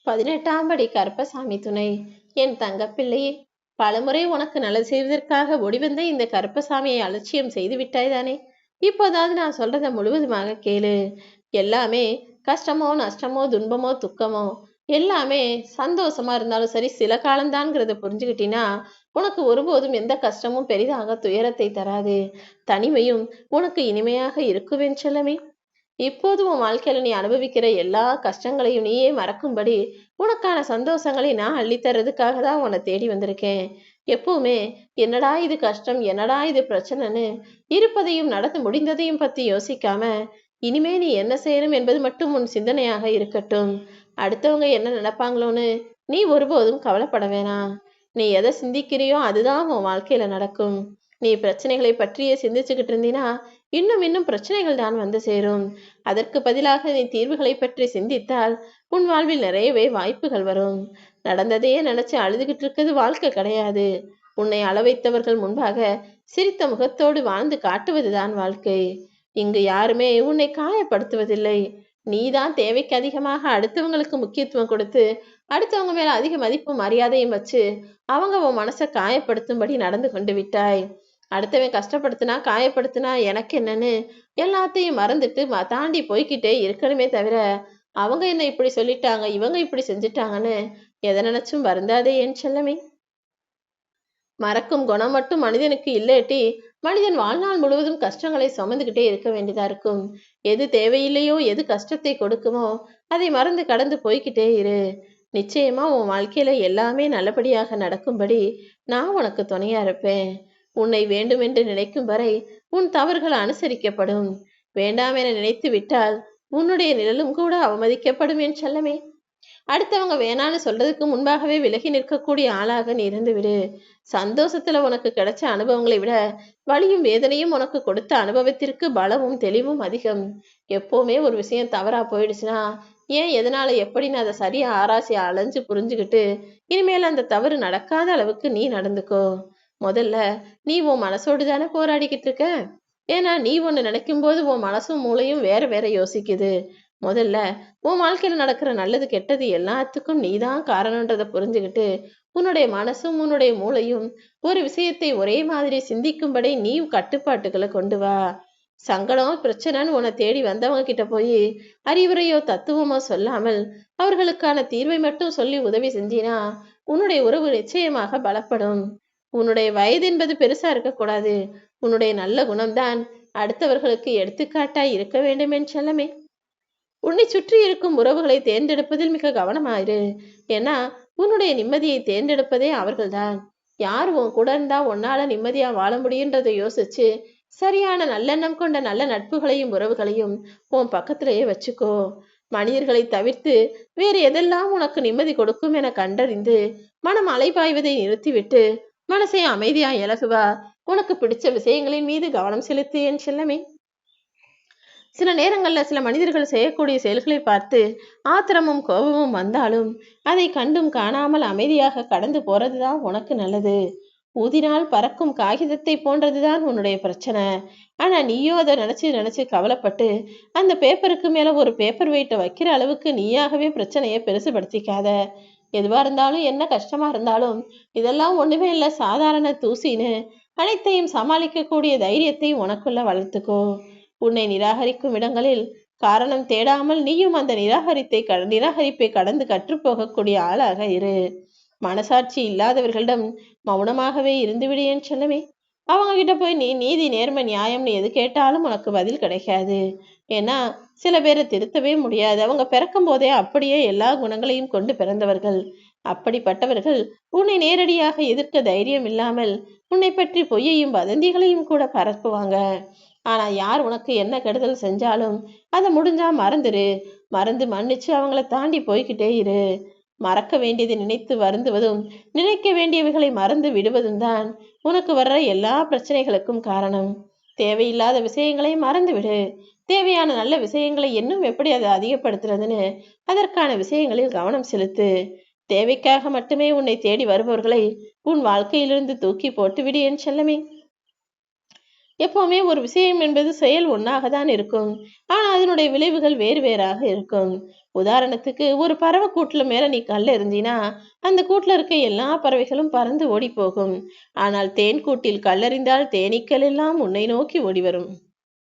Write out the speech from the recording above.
18ஆம் படி கருப்பசாமி துணை. என் தங்கப்பிள்ளையே, பலமுறை உனக்கு நல்லது செய்வதற்காக ஓடிவந்த இந்த கருப்பசாமியை அலட்சியம் செய்து விட்டாய்தானே? இப்போதாவது நான் சொல்றத முழுவதுமாக கேளு. எல்லாமே கஷ்டமோ நஷ்டமோ துன்பமோ துக்கமோ எல்லாமே சந்தோஷமா இருந்தாலும் சரி சில காலம்தான்ங்கிறத புரிஞ்சுக்கிட்டினா உனக்கு ஒருபோதும் எந்த கஷ்டமும் பெரிதாக துயரத்தை தராது. தனிமையும் உனக்கு இனிமையாக இருக்குவேன் செல்லமே. இப்போது உன் வாழ்க்கையில நீ அனுபவிக்கிற எல்லா கஷ்டங்களையும் நீயே மறக்கும்படி உனக்கான சந்தோஷங்களை நான் அள்ளித்தர்றதுக்காக தான் உன்னை தேடி வந்திருக்கேன். எப்பவுமே என்னடா இது கஷ்டம், என்னடா இது பிரச்சனைன்னு இருப்பதையும் நடந்து முடிந்ததையும் பத்தி யோசிக்காம இனிமே நீ என்ன செய்யணும் என்பது மட்டும் உன் சிந்தனையாக இருக்கட்டும். அடுத்தவங்க என்ன நினைப்பாங்களோன்னு நீ ஒருபோதும் கவலைப்பட வேணாம். நீ எதை சிந்திக்கிறியோ அதுதான் உன் வாழ்க்கையில நடக்கும். நீ பிரச்சனைகளை பற்றியே சிந்திச்சுக்கிட்டு இருந்தீனா இன்னும் இன்னும் பிரச்சனைகள் தான் வந்து சேரும். அதற்கு பதிலாக நீ தீர்வுகளை பற்றி சிந்தித்தால் உன் வாழ்வில் நிறையவே வாய்ப்புகள் வரும். நடந்ததையே நினைச்சு அழுதுகிட்டு இருக்கிறது வாழ்க்கை கிடையாது. உன்னை அளவைத்தவர்கள் முன்பாக சிரித்த முகத்தோடு வாழ்ந்து காட்டுவதுதான் வாழ்க்கை. இங்கு யாருமே உன்னை காயப்படுத்துவதில்லை. நீதான் தேவைக்கு அதிகமாக அடுத்தவங்களுக்கு முக்கியத்துவம் கொடுத்து அடுத்தவங்க மேல அதிக மதிப்பும் மரியாதையும் வச்சு அவங்க உன் மனசை காயப்படுத்தும்படி நடந்து கொண்டு விட்டாய். அடுத்தவன் கஷ்டப்படுத்தினா காயப்படுத்தினா எனக்கு என்னன்னு எல்லாத்தையும் மறந்துட்டு தாண்டி போய்கிட்டே இருக்கணுமே தவிர அவங்க என்ன இப்படி சொல்லிட்டாங்க இவங்க இப்படி செஞ்சுட்டாங்கன்னு எதை நினைச்சும் வருந்தாதே என் செல்லமே. மறக்கும் குணம் மட்டும் மனிதனுக்கு இல்லேட்டி மனிதன் வாழ்நாள் முழுவதும் கஷ்டங்களை சுமந்துகிட்டே இருக்க வேண்டியதா இருக்கும். எது தேவையில்லையோ எது கஷ்டத்தை கொடுக்குமோ அதை மறந்து கடந்து போய்கிட்டே இரு. நிச்சயமா உன் வாழ்க்கையில எல்லாமே நல்லபடியாக நடக்கும்படி நான் உனக்கு துணையா இருப்பேன். உன்னை வேண்டுமென்று நினைக்கும் வரை உன் தவறுகள் அனுசரிக்கப்படும். வேண்டாம் என நினைத்து விட்டால் உன்னுடைய நிழலும் கூட அவமதிக்கப்படும் என் செல்லமே. அடுத்தவங்க வேணான்னு சொல்றதுக்கு முன்பாகவே விலகி நிற்கக்கூடிய ஆளாக நீ இருந்து விடு. சந்தோஷத்துல உனக்கு கிடைச்ச அனுபவங்களை விட வலியும் வேதனையும் உனக்கு கொடுத்த அனுபவத்திற்கு பலமும் தெளிவும் அதிகம். எப்பவுமே ஒரு விஷயம் தவறா போயிடுச்சுன்னா ஏன் எதனால எப்படின்னு அதை சரியா ஆராய்ச்சி அலைஞ்சு புரிஞ்சுக்கிட்டு இனிமேல் அந்த தவறு நடக்காத அளவுக்கு நீ நடந்துக்கோ. முதல்ல நீ உன் மனசோடு தானே போராடிக்கிட்டு இருக்க. ஏன்னா நீ ஒன்று நினைக்கும் போது உன் மனசும் மூளையும் வேற வேற யோசிக்குது. முதல்ல உன் வாழ்க்கையில நடக்கிற நல்லது கெட்டது எல்லாத்துக்கும் நீதான் காரணன்றதை புரிஞ்சுக்கிட்டு உன்னுடைய மனசும் உன்னுடைய மூளையும் ஒரு விஷயத்தை ஒரே மாதிரி சிந்திக்கும்படி நீ கட்டுப்பாட்டுகளை கொண்டு வா. சங்கடம் பிரச்சனைன்னு உன்னை தேடி வந்தவங்க கிட்ட போய் அறிவுரையோ தத்துவமோ சொல்லாமல் அவர்களுக்கான தீர்வை மட்டும் சொல்லி உதவி செஞ்சினா உன்னுடைய உறவு நிச்சயமாக பலப்படும். உன்னுடைய வயது என்பது பெருசா இருக்கக்கூடாது. உன்னுடைய நல்ல குணம்தான் அடுத்தவர்களுக்கு எடுத்துக்காட்டாய் இருக்க வேண்டும் என் செல்லமே. உன்னை சுற்றி இருக்கும் உறவுகளை தேர்ந்தெடுப்பதில் மிக கவனமாயிரு. ஏன்னா உன்னுடைய நிம்மதியை தேர்ந்தெடுப்பதே அவர்கள்தான். யார் உன் கூட இருந்தா உன்னால நிம்மதியா வாழ முடியுன்றதை யோசிச்சு சரியான நல்லெண்ணம் கொண்ட நல்ல நட்புகளையும் உறவுகளையும் உன் பக்கத்திலேயே வச்சுக்கோ. மனிதர்களை தவிர்த்து வேறு எதெல்லாம் உனக்கு நிம்மதி கொடுக்கும் என கண்டறிந்து மனம் அலைபாய்வதை நிறுத்திவிட்டு மனசை அமைதியா இலகுவா உனக்கு பிடிச்ச விஷயங்களின் மீது கவனம் செலுத்து என் செல்லமே. சில நேரங்கள்ல சில மனிதர்கள் செய்யக்கூடிய செயல்களை பார்த்து ஆத்திரமும் கோபமும் வந்தாலும் அதை கண்டும் காணாமல் அமைதியாக கடந்து போறதுதான் உனக்கு நல்லது. ஊதினால் பறக்கும் காகிதத்தை போன்றதுதான் உன்னுடைய பிரச்சனை. ஆனா நீயோ அதை நினைச்சு நினைச்சு கவலைப்பட்டு அந்த பேப்பருக்கு மேல ஒரு பேப்பர் வெயிட்டை வைக்கிற அளவுக்கு நீயாகவே பிரச்சனையை பெருசுபடுத்திக்காத. எதுவா இருந்தாலும் என்ன கஷ்டமா இருந்தாலும் இதெல்லாம் ஒண்ணுமே இல்லை சாதாரண தூசின்னு அனைத்தையும் சமாளிக்கக்கூடிய தைரியத்தை உனக்குள்ள வளர்த்துக்கோ. உன்னை நிராகரிக்கும் இடங்களில் காரணம் தேடாமல் நீயும் அந்த நிராகரிப்பை கடந்து கற்றுப்போகக்கூடிய ஆளாக இரு. மனசாட்சி இல்லாதவர்களிடம் மௌனமாகவே இருந்துவிடு என் செல்லமே. அவங்க கிட்ட போய் நீ நீதி நேர்மை நியாயம்னு எது கேட்டாலும் உனக்கு பதில் கிடைக்காது. ஏன்னா சில பேரை திருத்தவே முடியாது. அவங்க பிறக்கும் போதே அப்படியே எல்லா குணங்களையும் கொண்டு பிறந்தவர்கள். அப்படிப்பட்டவர்கள் உன்னை நேரடியாக எதிர்க்க தைரியம் இல்லாமல் உன்னை பற்றி பொய்யையும் வதந்திகளையும் கூட பரப்புவாங்க. ஆனா யார் உனக்கு என்ன கெடுதல் செஞ்சாலும் அதை முடிஞ்சா மறந்துரு. மறந்து மன்னிச்சு அவங்கள தாண்டி போய்கிட்டே இரு. மறக்க வேண்டியதை நினைத்து வருந்துவதும் நினைக்க வேண்டியவைகளை மறந்து விடுவதும் தான் உனக்கு வர்ற எல்லா பிரச்சனைகளுக்கும் காரணம். தேவையில்லாத விஷயங்களை மறந்து விடு. தேவையான நல்ல விஷயங்களை இன்னும் எப்படி அதை அதிகப்படுத்துறதுன்னு அதற்கான விஷயங்களில் கவனம் செலுத்து. தேவைக்காக மட்டுமே உன்னை தேடி வருபவர்களை உன் வாழ்க்கையிலிருந்து தூக்கி போட்டு விடு என் செல்லமே. எப்பவுமே ஒரு விஷயம் என்பது செயல் ஒன்றாக தான் இருக்கும். ஆனா அதனுடைய விளைவுகள் வேறு வேறாக இருக்கும். உதாரணத்துக்கு ஒரு பறவை கூட்டுல மேல நீ கல் எறிஞ்சினா அந்த கூட்டுல இருக்க எல்லா பறவைகளும் பறந்து ஓடி போகும். ஆனால் தேன் கூட்டில் கல்லெறிந்தால் தேனீக்கள் எல்லாம் உன்னை நோக்கி ஓடி வரும்.